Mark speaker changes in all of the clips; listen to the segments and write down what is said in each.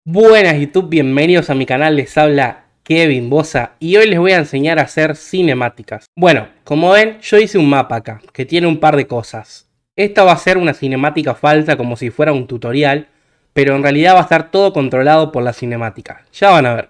Speaker 1: Buenas YouTube, bienvenidos a mi canal, les habla Kevin Bosa y hoy les voy a enseñar a hacer cinemáticas. Bueno, como ven, yo hice un mapa acá, que tiene un par de cosas. Esta va a ser una cinemática falsa como si fuera un tutorial, pero en realidad va a estar todo controlado por la cinemática, ya van a ver.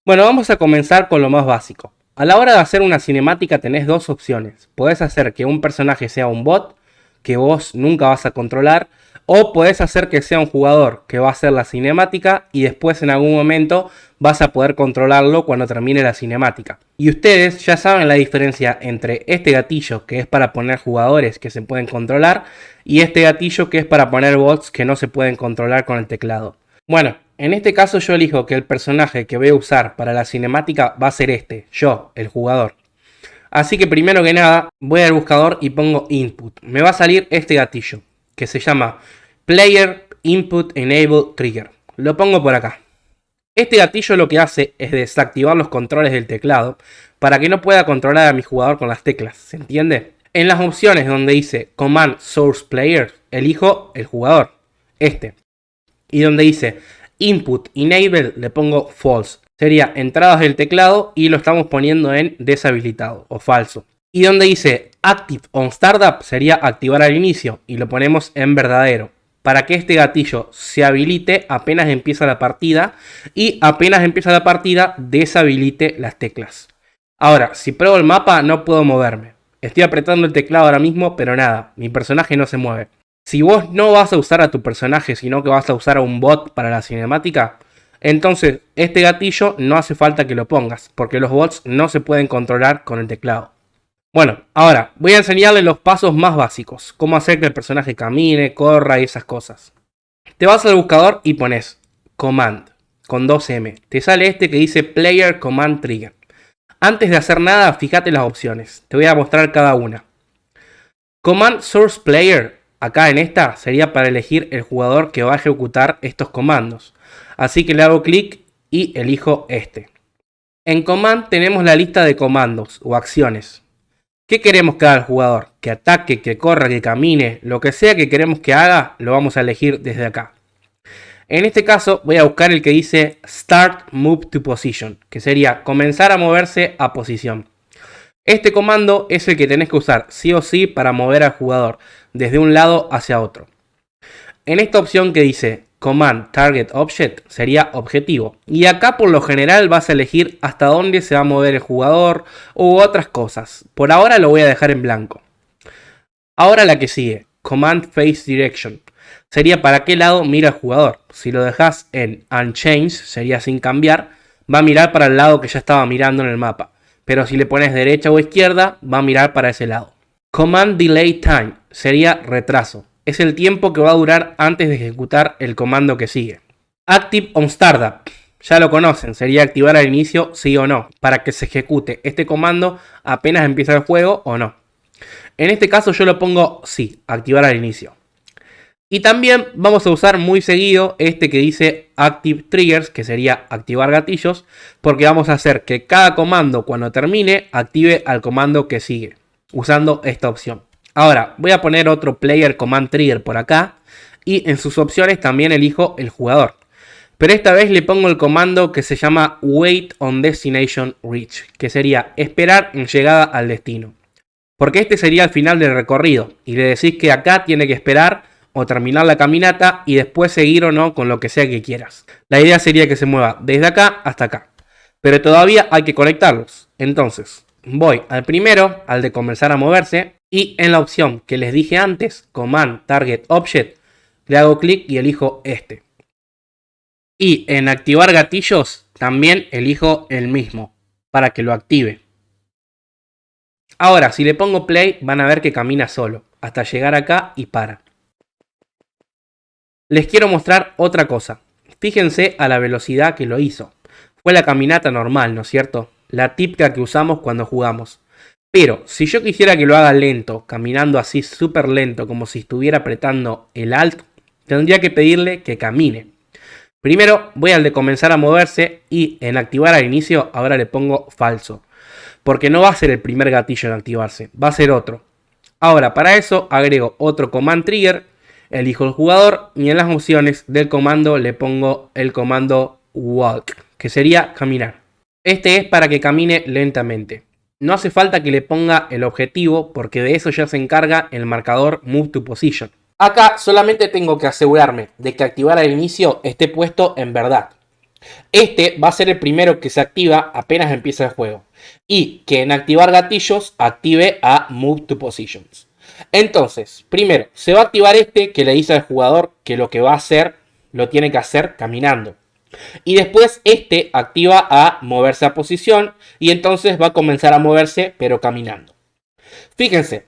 Speaker 1: Bueno, vamos a comenzar con lo más básico. A la hora de hacer una cinemática tenés dos opciones. Podés hacer que un personaje sea un bot, que vos nunca vas a controlar, o podés hacer que sea un jugador que va a hacer la cinemática y después en algún momento vas a poder controlarlo cuando termine la cinemática. Y ustedes ya saben la diferencia entre este gatillo que es para poner jugadores que se pueden controlar y este gatillo que es para poner bots que no se pueden controlar con el teclado. Bueno, en este caso yo elijo que el personaje que voy a usar para la cinemática va a ser este, yo, el jugador. Así que primero que nada voy al buscador y pongo input. Me va a salir este gatillo que se llama Player Input Enable Trigger. Lo pongo por acá. Este gatillo lo que hace es desactivar los controles del teclado para que no pueda controlar a mi jugador con las teclas, ¿se entiende? En las opciones donde dice Command Source Player, elijo el jugador, este. Y donde dice Input Enable le pongo False. Sería entradas del teclado y lo estamos poniendo en deshabilitado o falso. Y donde dice Active on Startup sería activar al inicio y lo ponemos en verdadero. Para que este gatillo se habilite apenas empieza la partida y apenas empieza la partida deshabilite las teclas. Ahora, si pruebo el mapa no puedo moverme. Estoy apretando el teclado ahora mismo, pero nada, mi personaje no se mueve. Si vos no vas a usar a tu personaje, sino que vas a usar a un bot para la cinemática, entonces este gatillo no hace falta que lo pongas, porque los bots no se pueden controlar con el teclado. Bueno, ahora voy a enseñarles los pasos más básicos, cómo hacer que el personaje camine, corra y esas cosas. Te vas al buscador y pones Command con 2M. Te sale este que dice Player Command Trigger. Antes de hacer nada, fíjate las opciones. Te voy a mostrar cada una. Command Source Player, acá en esta, sería para elegir el jugador que va a ejecutar estos comandos. Así que le hago clic y elijo este. En Command tenemos la lista de comandos o acciones. ¿Qué queremos que haga el jugador? Que ataque, que corra, que camine, lo que sea que queremos que haga, lo vamos a elegir desde acá. En este caso voy a buscar el que dice Start Move to Position, que sería comenzar a moverse a posición. Este comando es el que tenés que usar sí o sí para mover al jugador desde un lado hacia otro. En esta opción que dice Command Target Object sería objetivo. Y acá por lo general vas a elegir hasta dónde se va a mover el jugador u otras cosas. Por ahora lo voy a dejar en blanco. Ahora la que sigue, Command Face Direction. Sería para qué lado mira el jugador. Si lo dejas en Unchanged, sería sin cambiar, va a mirar para el lado que ya estaba mirando en el mapa. Pero si le pones derecha o izquierda, va a mirar para ese lado. Command Delay Time sería retraso. Es el tiempo que va a durar antes de ejecutar el comando que sigue. Active on Startup. Ya lo conocen, sería activar al inicio sí o no, para que se ejecute este comando apenas empieza el juego o no. En este caso yo lo pongo sí, activar al inicio. Y también vamos a usar muy seguido este que dice Active Triggers, que sería activar gatillos, porque vamos a hacer que cada comando cuando termine active al comando que sigue, usando esta opción. Ahora voy a poner otro Player Command Trigger por acá y en sus opciones también elijo el jugador. Pero esta vez le pongo el comando que se llama Wait on Destination Reach, que sería esperar en llegada al destino. Porque este sería el final del recorrido y le decís que acá tiene que esperar o terminar la caminata y después seguir o no con lo que sea que quieras. La idea sería que se mueva desde acá hasta acá. Pero todavía hay que conectarlos. Entonces, voy al primero, al de comenzar a moverse, y en la opción que les dije antes, Command Target Object, le hago clic y elijo este. Y en activar gatillos, también elijo el mismo, para que lo active. Ahora, si le pongo play, van a ver que camina solo, hasta llegar acá y para. Les quiero mostrar otra cosa. Fíjense a la velocidad que lo hizo. Fue la caminata normal, ¿no es cierto? La típica que usamos cuando jugamos. Pero si yo quisiera que lo haga lento, caminando así súper lento, como si estuviera apretando el Alt, tendría que pedirle que camine. Primero voy al de comenzar a moverse y en activar al inicio ahora le pongo falso. Porque no va a ser el primer gatillo en activarse, va a ser otro. Ahora para eso agrego otro Command Trigger elijo el jugador y en las opciones del comando le pongo el comando walk, que sería caminar. Este es para que camine lentamente. No hace falta que le ponga el objetivo porque de eso ya se encarga el marcador Move to Position. Acá solamente tengo que asegurarme de que activar al inicio esté puesto en verdad. Este va a ser el primero que se activa apenas empieza el juego. Y que en activar gatillos active a Move to Positions. Entonces, primero se va a activar este que le dice al jugador que lo que va a hacer lo tiene que hacer caminando. Y después este activa a moverse a posición y entonces va a comenzar a moverse pero caminando. Fíjense.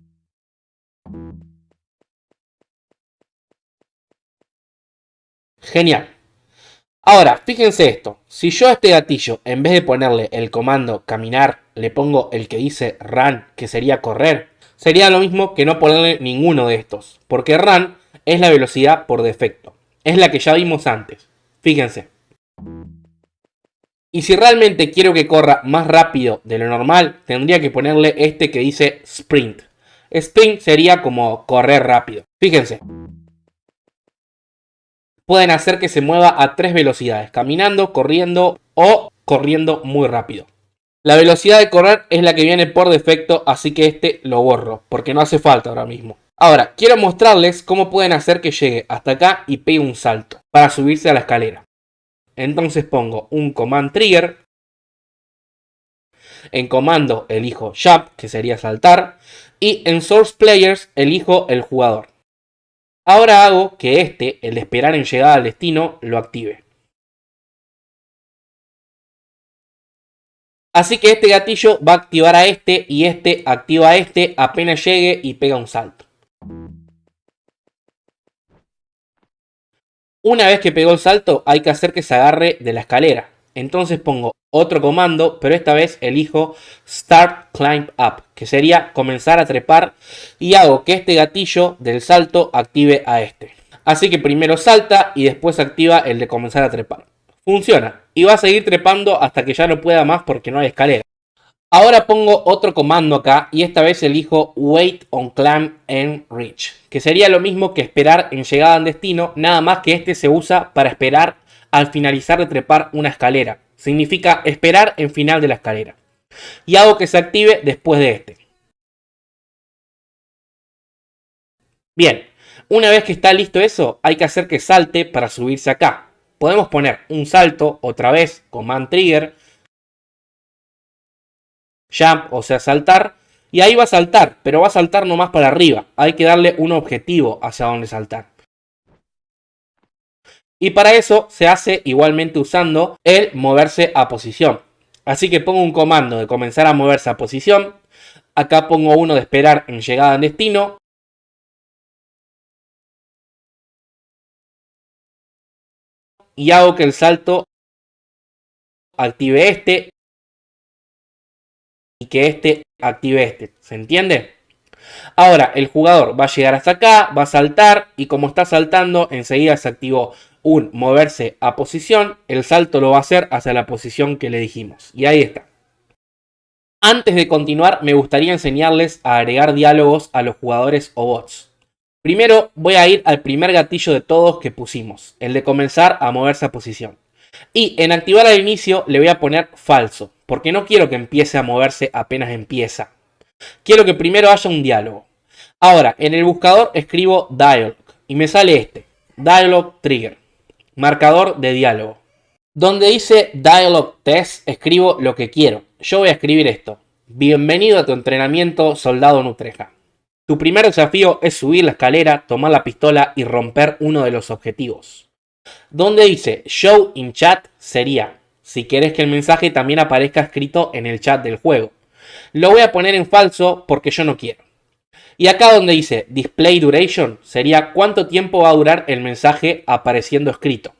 Speaker 1: Genial. Ahora, fíjense esto. Si yo a este gatillo, en vez de ponerle el comando caminar, le pongo el que dice run, que sería correr, sería lo mismo que no ponerle ninguno de estos. Porque run es la velocidad por defecto. Es la que ya vimos antes. Fíjense. Y si realmente quiero que corra más rápido de lo normal, tendría que ponerle este que dice sprint. Sprint sería como correr rápido. Fíjense. Pueden hacer que se mueva a 3 velocidades, caminando, corriendo o corriendo muy rápido. La velocidad de correr es la que viene por defecto, así que este lo borro, porque no hace falta ahora mismo. Ahora, quiero mostrarles cómo pueden hacer que llegue hasta acá y pegue un salto para subirse a la escalera. Entonces pongo un command trigger. En comando elijo jump, que sería saltar. Y en source players elijo el jugador. Ahora hago que este, el de esperar en llegada al destino, lo active. Así que este gatillo va a activar a este y este activa a este apenas llegue y pega un salto. Una vez que pegó el salto hay que hacer que se agarre de la escalera. Entonces pongo otro comando, pero esta vez elijo Start Climb Up, que sería comenzar a trepar, y hago que este gatillo del salto active a este. Así que primero salta y después activa el de comenzar a trepar. Funciona, y va a seguir trepando hasta que ya no pueda más porque no hay escalera. Ahora pongo otro comando acá y esta vez elijo Wait on Climb and Reach, que sería lo mismo que esperar en llegada al destino, nada más que este se usa para esperar al finalizar de trepar una escalera. Significa esperar en final de la escalera. Y hago que se active después de este. Bien, una vez que está listo eso, hay que hacer que salte para subirse acá. Podemos poner un salto, otra vez, command trigger, jump, o sea saltar, y ahí va a saltar, pero va a saltar nomás para arriba. Hay que darle un objetivo hacia donde saltar. Y para eso se hace igualmente usando el moverse a posición. Así que pongo un comando de comenzar a moverse a posición. Acá pongo uno de esperar en llegada al destino. Y hago que el salto active este. Y que este active este. ¿Se entiende? Ahora el jugador va a llegar hasta acá, va a saltar. Y como está saltando, enseguida se activó un moverse a posición. El salto lo va a hacer hacia la posición que le dijimos. Y ahí está. Antes de continuar, me gustaría enseñarles a agregar diálogos a los jugadores o bots. Primero voy a ir al primer gatillo de todos que pusimos, el de comenzar a moverse a posición. Y en activar al inicio le voy a poner falso, porque no quiero que empiece a moverse apenas empieza. Quiero que primero haya un diálogo. Ahora, en el buscador escribo dialog y me sale este, dialog trigger, marcador de diálogo. Donde dice Dialog Test, escribo lo que quiero. Yo voy a escribir esto. Bienvenido a tu entrenamiento, soldado Nutreja. Tu primer desafío es subir la escalera, tomar la pistola y romper uno de los objetivos. Donde dice Show in Chat sería, si querés que el mensaje también aparezca escrito en el chat del juego. Lo voy a poner en falso porque yo no quiero. Y acá donde dice Display Duration sería cuánto tiempo va a durar el mensaje apareciendo escrito.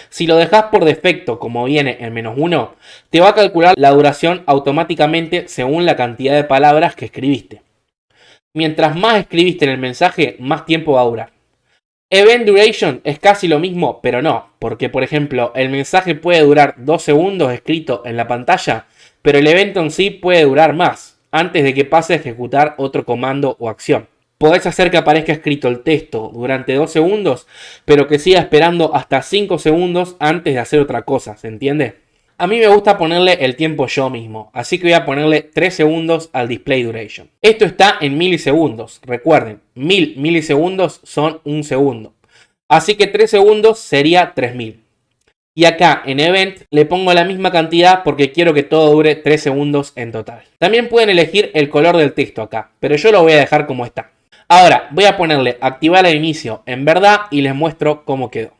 Speaker 1: Si lo dejas por defecto como viene en -1, te va a calcular la duración automáticamente según la cantidad de palabras que escribiste. Mientras más escribiste en el mensaje, más tiempo va a durar. Event Duration es casi lo mismo, pero no, porque por ejemplo el mensaje puede durar 2 segundos escrito en la pantalla, pero el evento en sí puede durar más, antes de que pase a ejecutar otro comando o acción. Podés hacer que aparezca escrito el texto durante 2 segundos, pero que siga esperando hasta 5 segundos antes de hacer otra cosa, ¿se entiende? A mí me gusta ponerle el tiempo yo mismo, así que voy a ponerle 3 segundos al display duration. Esto está en milisegundos, recuerden, 1000 milisegundos son un segundo. Así que 3 segundos sería 3000. Y acá en Event le pongo la misma cantidad porque quiero que todo dure 3 segundos en total. También pueden elegir el color del texto acá, pero yo lo voy a dejar como está. Ahora voy a ponerle activar al inicio en verdad y les muestro cómo quedó.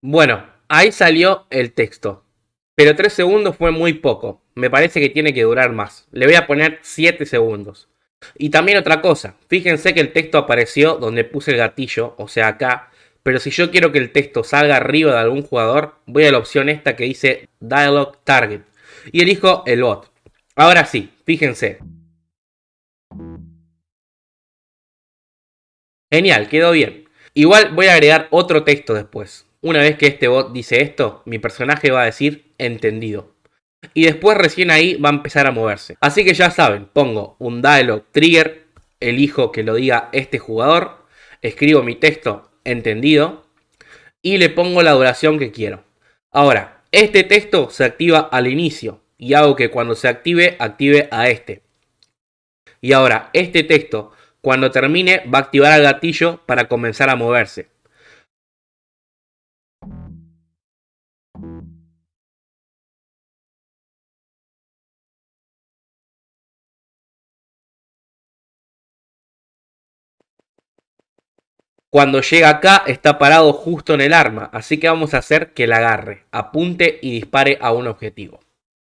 Speaker 1: Bueno, ahí salió el texto. Pero 3 segundos fue muy poco. Me parece que tiene que durar más. Le voy a poner 7 segundos. Y también otra cosa. Fíjense que el texto apareció donde puse el gatillo, o sea acá. Pero si yo quiero que el texto salga arriba de algún jugador, voy a la opción esta que dice Dialog Target. Y elijo el bot. Ahora sí, fíjense. Genial, quedó bien. Igual voy a agregar otro texto después. Una vez que este bot dice esto, mi personaje va a decir entendido. Y después recién ahí va a empezar a moverse. Así que ya saben, pongo un dialog trigger, elijo que lo diga este jugador, escribo mi texto entendido y le pongo la duración que quiero. Ahora, este texto se activa al inicio y hago que cuando se active a este. Y ahora, este texto cuando termine va a activar al gatillo para comenzar a moverse. Cuando llega acá está parado justo en el arma, así que vamos a hacer que la agarre, apunte y dispare a un objetivo.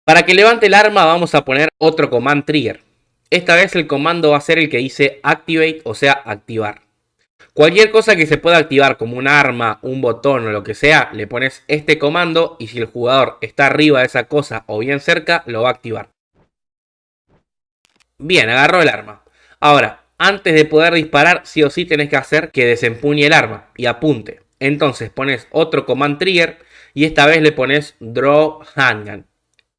Speaker 1: Para que levante el arma vamos a poner otro command trigger. Esta vez el comando va a ser el que dice activate, o sea, activar. Cualquier cosa que se pueda activar como un arma, un botón o lo que sea, le pones este comando y si el jugador está arriba de esa cosa o bien cerca, lo va a activar. Bien, agarró el arma. Ahora, antes de poder disparar, sí o sí tenés que hacer que desempuñe el arma y apunte. Entonces pones otro command trigger y esta vez le pones draw handgun.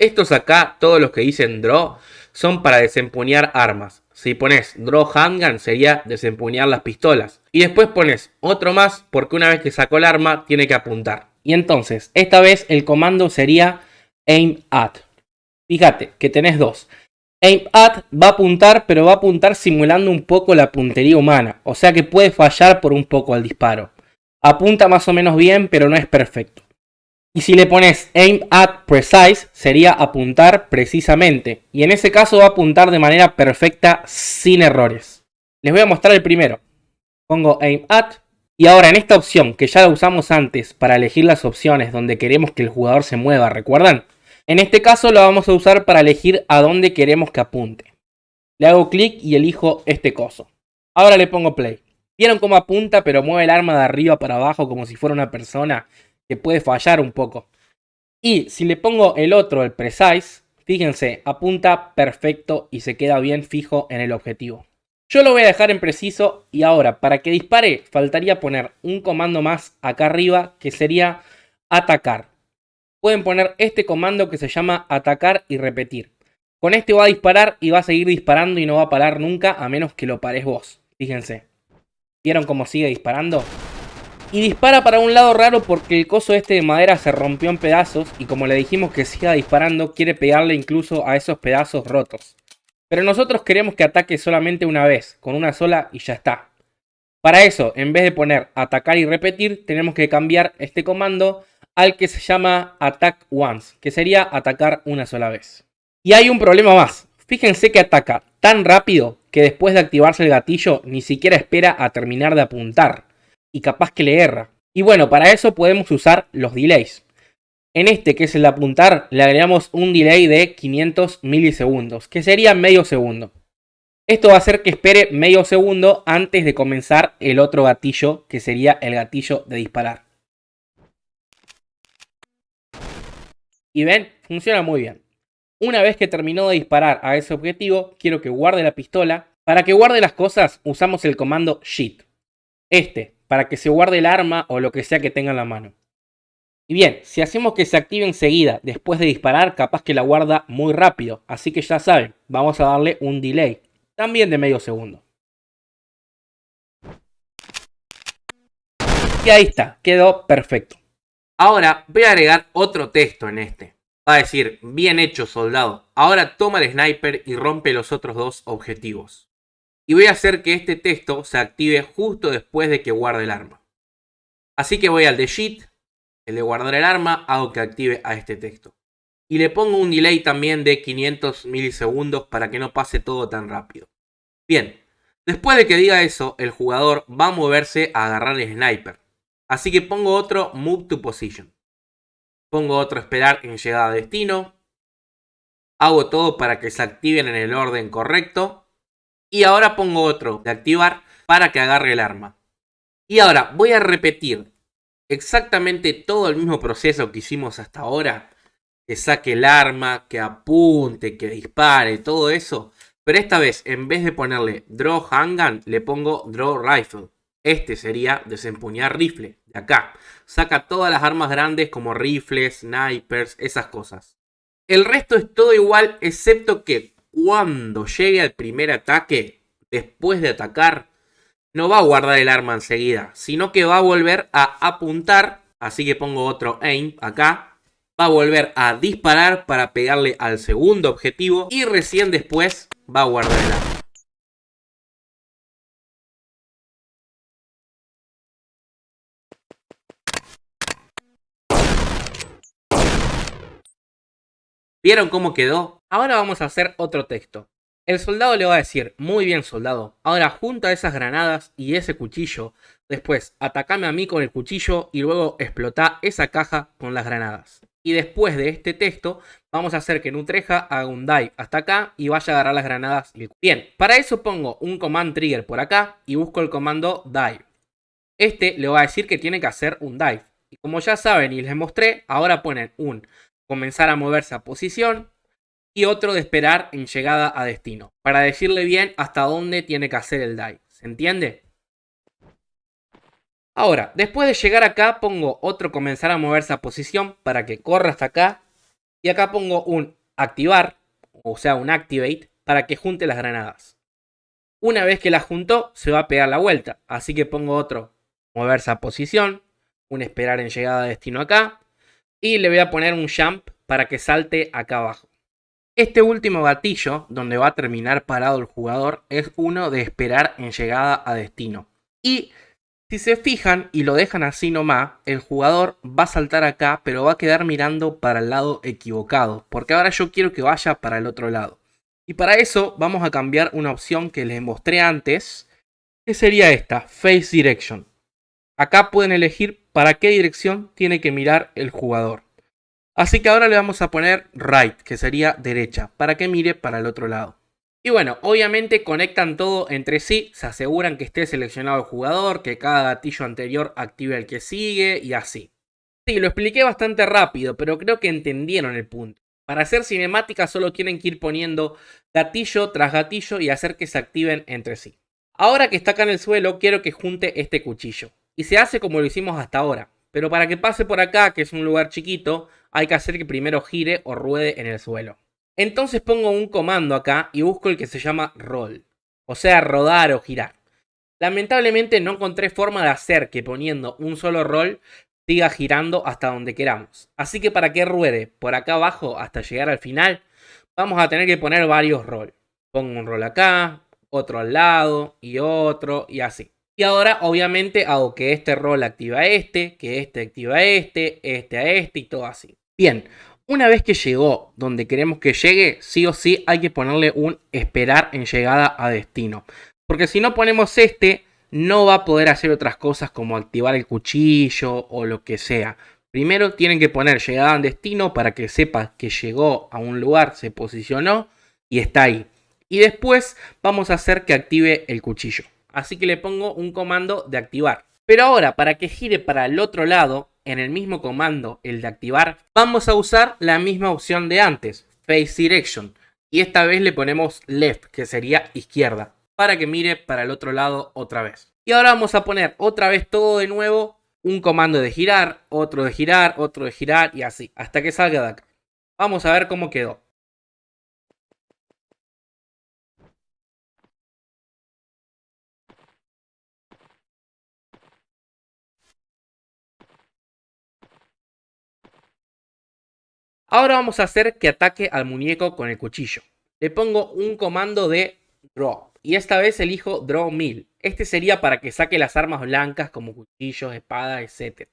Speaker 1: Estos acá, todos los que dicen draw, son para desempuñar armas. Si pones draw handgun sería desempuñar las pistolas. Y después pones otro más porque una vez que sacó el arma tiene que apuntar. Y entonces, esta vez el comando sería aim at. Fíjate que tenés dos. Aim at va a apuntar, pero va a apuntar simulando un poco la puntería humana. O sea que puede fallar por un poco al disparo. Apunta más o menos bien, pero no es perfecto. Y si le pones aim at precise, sería apuntar precisamente. Y en ese caso va a apuntar de manera perfecta, sin errores. Les voy a mostrar el primero. Pongo aim at. Y ahora en esta opción, que ya la usamos antes para elegir las opciones donde queremos que el jugador se mueva, ¿recuerdan? En este caso lo vamos a usar para elegir a dónde queremos que apunte. Le hago clic y elijo este coso. Ahora le pongo play. ¿Vieron cómo apunta pero mueve el arma de arriba para abajo como si fuera una persona? Que puede fallar un poco. Y si le pongo el otro, el precise, fíjense, apunta perfecto y se queda bien fijo en el objetivo. Yo lo voy a dejar en preciso y ahora para que dispare faltaría poner un comando más acá arriba que sería atacar. Pueden poner este comando que se llama atacar y repetir. Con este va a disparar y va a seguir disparando y no va a parar nunca a menos que lo pares vos. Fíjense. ¿Vieron cómo sigue disparando? Y dispara para un lado raro porque el coso este de madera se rompió en pedazos y como le dijimos que siga disparando, quiere pegarle incluso a esos pedazos rotos. Pero nosotros queremos que ataque solamente una vez, con una sola y ya está. Para eso, en vez de poner atacar y repetir, tenemos que cambiar este comando al que se llama attack once, que sería atacar una sola vez. Y hay un problema más. Fíjense que ataca tan rápido que después de activarse el gatillo ni siquiera espera a terminar de apuntar. Y capaz que le erra. Y bueno, para eso podemos usar los delays. En este, que es el de apuntar, le agregamos un delay de 500 milisegundos, que sería medio segundo. Esto va a hacer que espere medio segundo antes de comenzar el otro gatillo, que sería el gatillo de disparar. Y ven, funciona muy bien. Una vez que terminó de disparar a ese objetivo, quiero que guarde la pistola. Para que guarde las cosas, usamos el comando shift. Para que se guarde el arma o lo que sea que tenga en la mano. Y bien, si hacemos que se active enseguida después de disparar, capaz que la guarda muy rápido. Así que ya saben, vamos a darle un delay, también de medio segundo. Y ahí está, quedó perfecto. Ahora voy a agregar otro texto en este. Va a decir, bien hecho soldado, ahora toma el sniper y rompe los otros dos objetivos. Y voy a hacer que este texto se active justo después de que guarde el arma. Así que voy al de Sheet, el de guardar el arma, hago que active a este texto. Y le pongo un delay también de 500 milisegundos para que no pase todo tan rápido. Bien, después de que diga eso, el jugador va a moverse a agarrar el sniper. Así que pongo otro Move to Position. Pongo otro Esperar en llegada a destino. Hago todo para que se activen en el orden correcto. Y ahora pongo otro de activar para que agarre el arma. Y ahora voy a repetir exactamente todo el mismo proceso que hicimos hasta ahora. Que saque el arma, que apunte, que dispare, todo eso. Pero esta vez, en vez de ponerle Draw Handgun, le pongo Draw Rifle. Este sería desempuñar rifle, de acá. Saca todas las armas grandes como rifles, snipers, esas cosas. El resto es todo igual, excepto que cuando llegue al primer ataque, después de atacar, no va a guardar el arma enseguida, sino que va a volver a apuntar. Así que pongo otro aim acá. Va a volver a disparar para pegarle al segundo objetivo y recién después va a guardar el arma. ¿Vieron cómo quedó? Ahora vamos a hacer otro texto. El soldado le va a decir, muy bien soldado, ahora junta esas granadas y ese cuchillo, después atacame a mí con el cuchillo y luego explotá esa caja con las granadas. Y después de este texto vamos a hacer que Nutreja haga un dive hasta acá y vaya a agarrar las granadas. Bien, para eso pongo un command trigger por acá y busco el comando dive. Este le va a decir que tiene que hacer un dive. Y como ya saben y les mostré, ahora ponen un comenzar a moverse a posición y otro de esperar en llegada a destino, para decirle bien hasta dónde tiene que hacer el dive. ¿Se entiende? Ahora, después de llegar acá, pongo otro comenzar a moverse a posición para que corra hasta acá. Y acá pongo un activar, o sea, un activate, para que junte las granadas. Una vez que las juntó, se va a pegar la vuelta. Así que pongo otro moverse a posición, un esperar en llegada a destino acá. Y le voy a poner un jump para que salte acá abajo. Este último gatillo, donde va a terminar parado el jugador, es uno de esperar en llegada a destino. Y si se fijan y lo dejan así nomás, el jugador va a saltar acá, pero va a quedar mirando para el lado equivocado, porque ahora yo quiero que vaya para el otro lado. Y para eso vamos a cambiar una opción que les mostré antes, que sería esta, Face Direction. Acá pueden elegir para qué dirección tiene que mirar el jugador. Así que ahora le vamos a poner right, que sería derecha, para que mire para el otro lado. Y bueno, obviamente conectan todo entre sí, se aseguran que esté seleccionado el jugador, que cada gatillo anterior active el que sigue y así. Sí, lo expliqué bastante rápido, pero creo que entendieron el punto. Para hacer cinemática solo tienen que ir poniendo gatillo tras gatillo y hacer que se activen entre sí. Ahora que está acá en el suelo, quiero que junte este cuchillo. Y se hace como lo hicimos hasta ahora. Pero para que pase por acá, que es un lugar chiquito, hay que hacer que primero gire o ruede en el suelo. Entonces pongo un comando acá y busco el que se llama roll. O sea, rodar o girar. Lamentablemente no encontré forma de hacer que poniendo un solo roll siga girando hasta donde queramos. Así que para que ruede por acá abajo hasta llegar al final, vamos a tener que poner varios roll. Pongo un roll acá, otro al lado y otro y así. Y ahora obviamente hago que este roll activa a este, que este activa a este a este y todo así. Bien, una vez que llegó donde queremos que llegue, sí o sí hay que ponerle un esperar en llegada a destino. Porque si no ponemos este, no va a poder hacer otras cosas como activar el cuchillo o lo que sea. Primero tienen que poner llegada a destino para que sepa que llegó a un lugar, se posicionó y está ahí. Y después vamos a hacer que active el cuchillo. Así que le pongo un comando de activar. Pero ahora, para que gire para el otro lado, en el mismo comando, el de activar, vamos a usar la misma opción de antes, Face Direction. Y esta vez le ponemos Left, que sería izquierda, para que mire para el otro lado otra vez. Y ahora vamos a poner otra vez todo de nuevo, un comando de girar, otro de girar, otro de girar y así, hasta que salga de acá. Vamos a ver cómo quedó. Ahora vamos a hacer que ataque al muñeco con el cuchillo. Le pongo un comando de draw y esta vez elijo draw 1000. Este sería para que saque las armas blancas como cuchillos, espadas, etc.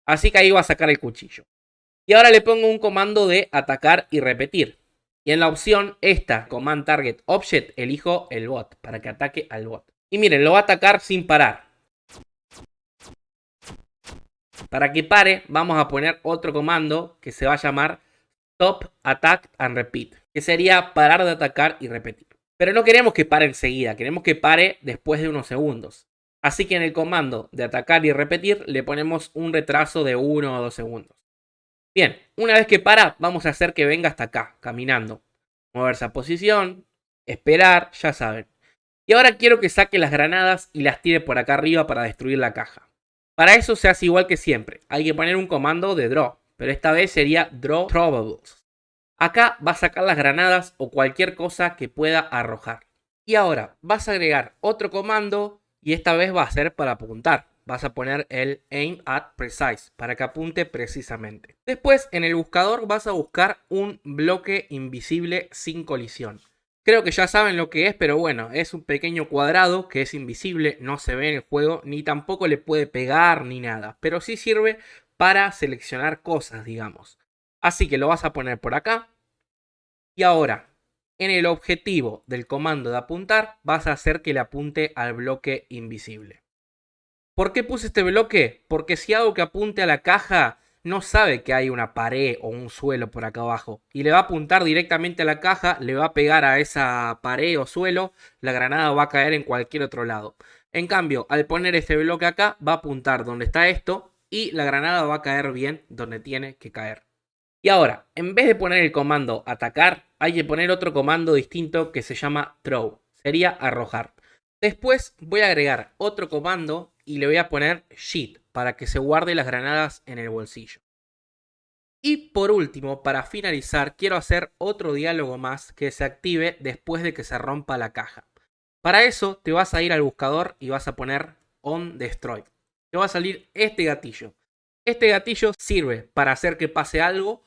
Speaker 1: Así que ahí va a sacar el cuchillo. Y ahora le pongo un comando de atacar y repetir. Y en la opción esta, Command Target Object, elijo el bot para que ataque al bot. Y miren, lo va a atacar sin parar. Para que pare, vamos a poner otro comando que se va a llamar Stop, Attack and Repeat, que sería parar de atacar y repetir. Pero no queremos que pare enseguida, queremos que pare después de unos segundos. Así que en el comando de atacar y repetir le ponemos un retraso de 1 o 2 segundos. Bien, una vez que para, vamos a hacer que venga hasta acá, caminando. Moverse a posición, esperar, ya saben. Y ahora quiero que saque las granadas y las tire por acá arriba para destruir la caja. Para eso se hace igual que siempre. Hay que poner un comando de draw, pero esta vez sería draw throwables. Acá va a sacar las granadas o cualquier cosa que pueda arrojar. Y ahora vas a agregar otro comando y esta vez va a ser para apuntar. Vas a poner el aim at precise para que apunte precisamente. Después en el buscador vas a buscar un bloque invisible sin colisión. Creo que ya saben lo que es, pero bueno, es un pequeño cuadrado que es invisible, no se ve en el juego, ni tampoco le puede pegar ni nada, pero sí sirve para seleccionar cosas, digamos. Así que lo vas a poner por acá. Y ahora, en el objetivo del comando de apuntar, vas a hacer que le apunte al bloque invisible. ¿Por qué puse este bloque? Porque si hago que apunte a la caja, no sabe que hay una pared o un suelo por acá abajo. Y le va a apuntar directamente a la caja, le va a pegar a esa pared o suelo, la granada va a caer en cualquier otro lado. En cambio, al poner este bloque acá, va a apuntar donde está esto y la granada va a caer bien donde tiene que caer. Y ahora, en vez de poner el comando atacar, hay que poner otro comando distinto que se llama throw. Sería arrojar. Después voy a agregar otro comando y le voy a poner sheet para que se guarde las granadas en el bolsillo. Y por último, para finalizar, quiero hacer otro diálogo más que se active después de que se rompa la caja. Para eso te vas a ir al buscador y vas a poner on destroy. Te va a salir este gatillo. Este gatillo sirve para hacer que pase algo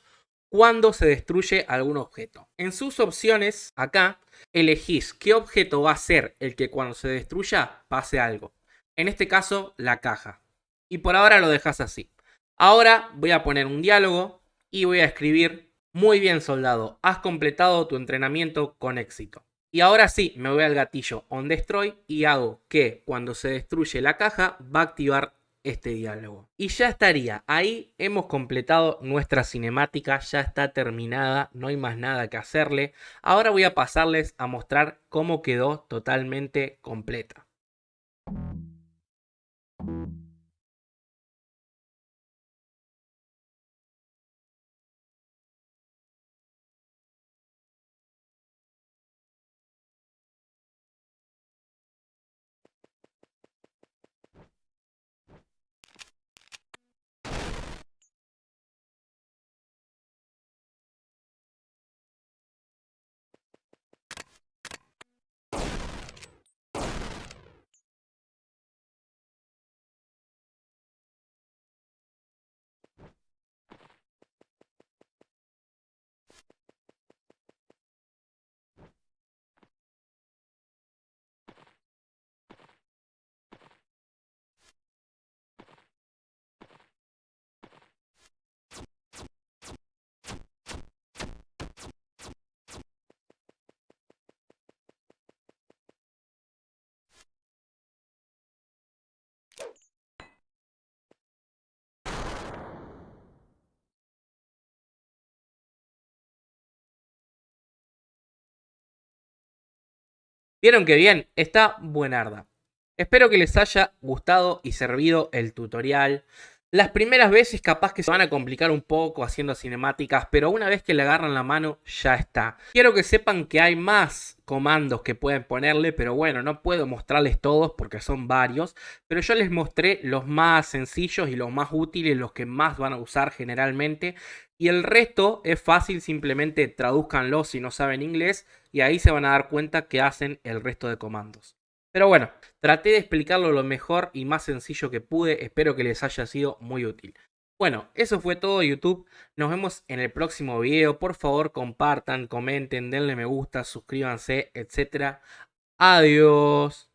Speaker 1: cuando se destruye algún objeto. En sus opciones, acá, elegís qué objeto va a ser el que cuando se destruya pase algo. En este caso, la caja. Y por ahora lo dejas así. Ahora voy a poner un diálogo y voy a escribir: muy bien, soldado, has completado tu entrenamiento con éxito. Y ahora sí, me voy al gatillo on destroy y hago que cuando se destruye la caja va a activar este diálogo. Y ya estaría, ahí hemos completado nuestra cinemática, ya está terminada, no hay más nada que hacerle. Ahora voy a pasarles a mostrar cómo quedó totalmente completa. ¿Vieron qué bien? Está buenarda. Espero que les haya gustado y servido el tutorial. Las primeras veces capaz que se van a complicar un poco haciendo cinemáticas, pero una vez que le agarran la mano ya está. Quiero que sepan que hay más comandos que pueden ponerle, pero bueno, no puedo mostrarles todos porque son varios, pero yo les mostré los más sencillos y los más útiles, los que más van a usar generalmente, y el resto es fácil, simplemente tradúzcanlo si no saben inglés y ahí se van a dar cuenta que hacen el resto de comandos. Pero bueno, traté de explicarlo lo mejor y más sencillo que pude, espero que les haya sido muy útil. Bueno, eso fue todo YouTube, nos vemos en el próximo video, por favor compartan, comenten, denle me gusta, suscríbanse, etc. Adiós.